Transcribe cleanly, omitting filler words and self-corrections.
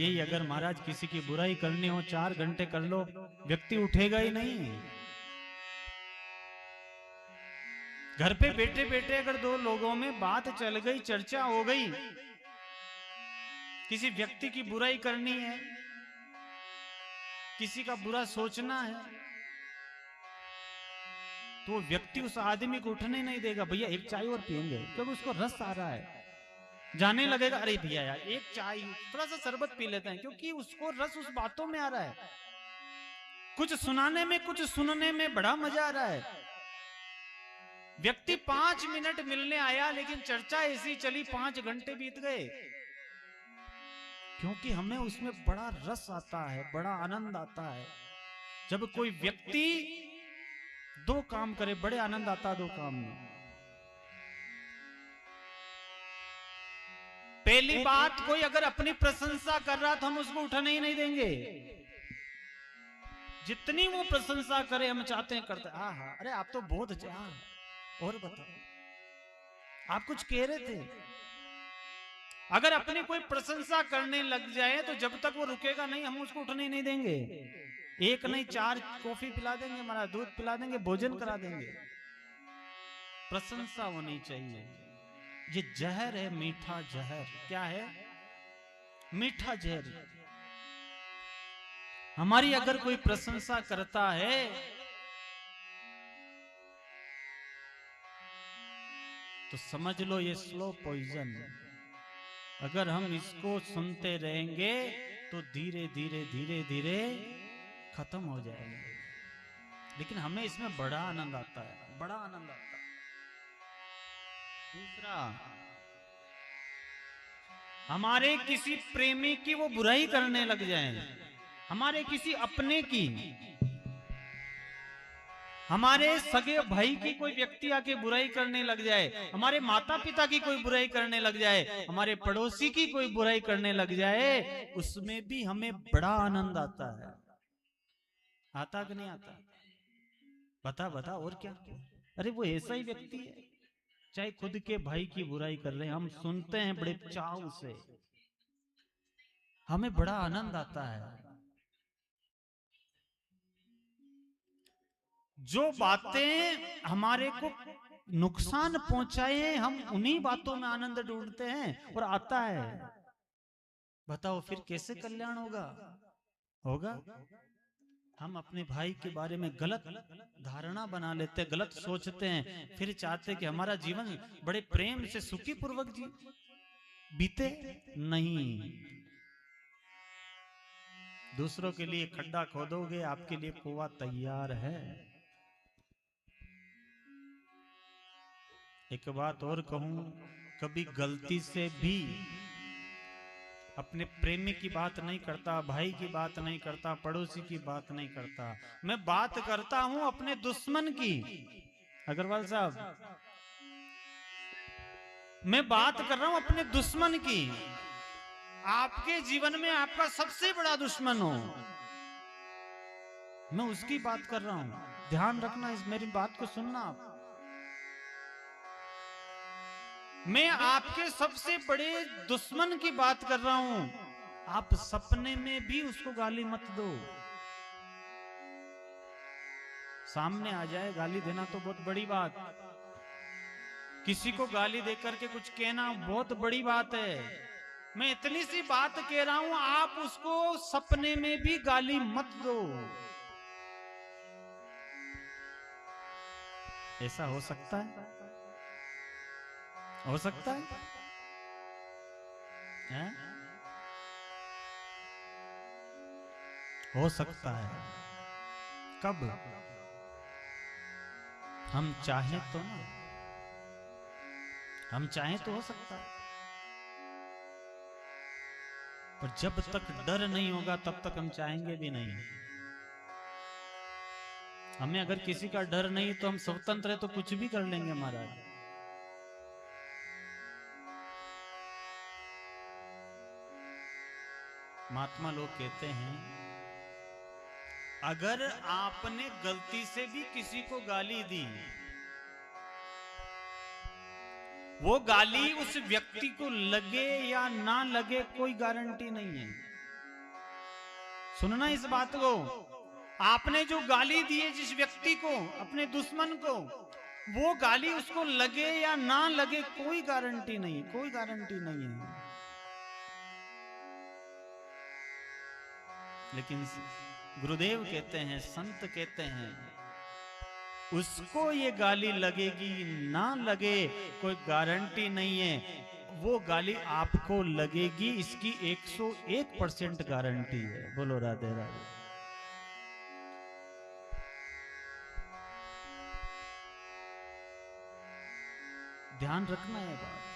यही अगर महाराज किसी की बुराई करनी हो 4 घंटे कर लो, व्यक्ति उठेगा ही नहीं। घर पे बैठे बैठे अगर दो लोगों में बात चल गई, चर्चा हो गई, किसी व्यक्ति की बुराई करनी है, किसी का बुरा सोचना है, तो वो व्यक्ति उस आदमी को उठने नहीं देगा। भैया एक चाय और पियेंगे, क्योंकि उसको रस आ रहा है। जाने लगेगा, अरे भैया यार एक चाय, थोड़ा सा शरबत पी लेते हैं, क्योंकि उसको रस उस बातों में आ रहा है। कुछ सुनाने में, कुछ सुनने में बड़ा मजा आ रहा है। व्यक्ति 5 मिनट मिलने आया, लेकिन चर्चा ऐसी चली 5 घंटे बीत गए, क्योंकि हमें उसमें बड़ा रस आता है, बड़ा आनंद आता है। जब कोई व्यक्ति 2 काम करे, बड़े आनंद आता है 2 काम में। पहली बात, कोई अगर अपनी प्रशंसा कर रहा तो हम उसको उठने ही नहीं देंगे। जितनी वो प्रशंसा करे हम चाहते हैं करते, हाँ हाँ अरे आप तो बहुत अच्छे, हाँ और बताओ आप कुछ कह रहे थे। अगर अपनी कोई प्रशंसा करने लग जाए तो जब तक वो रुकेगा नहीं, हम उसको उठने ही नहीं देंगे। एक नहीं 4 कॉफी पिला देंगे, हमारा दूध पिला देंगे, भोजन करा देंगे। प्रशंसा होनी चाहिए। ये जहर है, मीठा जहर। क्या है? मीठा जहर। हमारी अगर कोई प्रशंसा करता है तो समझ लो ये स्लो पॉइजन। अगर हम इसको सुनते रहेंगे तो धीरे धीरे धीरे धीरे खत्म हो जाएगा। लेकिन हमें इसमें बड़ा आनंद आता है, बड़ा आनंद आता है। दूसरा, हमारे किसी प्रेमी की वो बुराई करने लग जाए, हमारे किसी अपने की, हमारे सगे भाई की कोई व्यक्ति आके बुराई करने लग जाए, हमारे माता पिता की कोई बुराई करने लग जाए, हमारे पड़ोसी की कोई बुराई करने लग जाए, उसमें भी हमें बड़ा आनंद आता है। आता कि नहीं आता? बता बता और क्या? अरे वो ऐसा ही व्यक्ति है, चाहे खुद के भाई की बुराई कर रहे हैं, हम सुनते हैं बड़े चाव से, हमें बड़ा आनंद आता है। जो बातें हमारे को नुकसान पहुंचाए, हम उन्हीं बातों में आनंद ढूंढते हैं और आता है। बताओ फिर कैसे कल्याण होगा? होगा हम अपने भाई के बारे में गलत धारणा बना लेते हैं, गलत सोचते हैं, फिर चाहते कि हमारा जीवन बड़े प्रेम से सुखी पूर्वक बीते। नहीं, दूसरों के लिए खड्डा खोदोगे, आपके लिए कुआं तैयार है। एक बात और कहूं, कभी गलती से भी अपने प्रेमी की बात नहीं करता, भाई की बात नहीं करता, पड़ोसी की बात नहीं करता, मैं बात करता हूं अपने दुश्मन की। अग्रवाल साहब, मैं बात कर रहा हूं अपने दुश्मन की। आपके जीवन में आपका सबसे बड़ा दुश्मन हो, मैं उसकी बात कर रहा हूं। ध्यान रखना, इस मेरी बात को सुनना आप। मैं आपके सबसे बड़े दुश्मन की बात कर रहा हूं। आप सपने में भी उसको गाली मत दो। सामने आ जाए गाली देना तो बहुत बड़ी बात, किसी को गाली देकर के कुछ कहना बहुत बड़ी बात है। मैं इतनी सी बात कह रहा हूं, आप उसको सपने में भी गाली मत दो। ऐसा हो सकता है? हो सकता है? हैं? हो सकता है। कब? हम चाहें तो ना, हम चाहें तो हो सकता है, पर जब तक डर नहीं होगा तब तक हम चाहेंगे भी नहीं। हमें अगर किसी का डर नहीं तो हम स्वतंत्र है तो कुछ भी कर लेंगे महाराज। महात्मा लोग कहते हैं, अगर आपने गलती से भी किसी को गाली दी, वो गाली उस व्यक्ति को लगे या ना लगे कोई गारंटी नहीं है। सुनना इस बात को। आपने जो गाली दी है जिस व्यक्ति को, अपने दुश्मन को, वो गाली उसको लगे या ना लगे कोई गारंटी नहीं, कोई गारंटी नहीं है। लेकिन गुरुदेव कहते हैं, संत कहते हैं, उसको ये गाली लगेगी ना लगे कोई गारंटी नहीं है, वो गाली आपको लगेगी इसकी 101% गारंटी है। बोलो राधे राधे। ध्यान रखना है बात।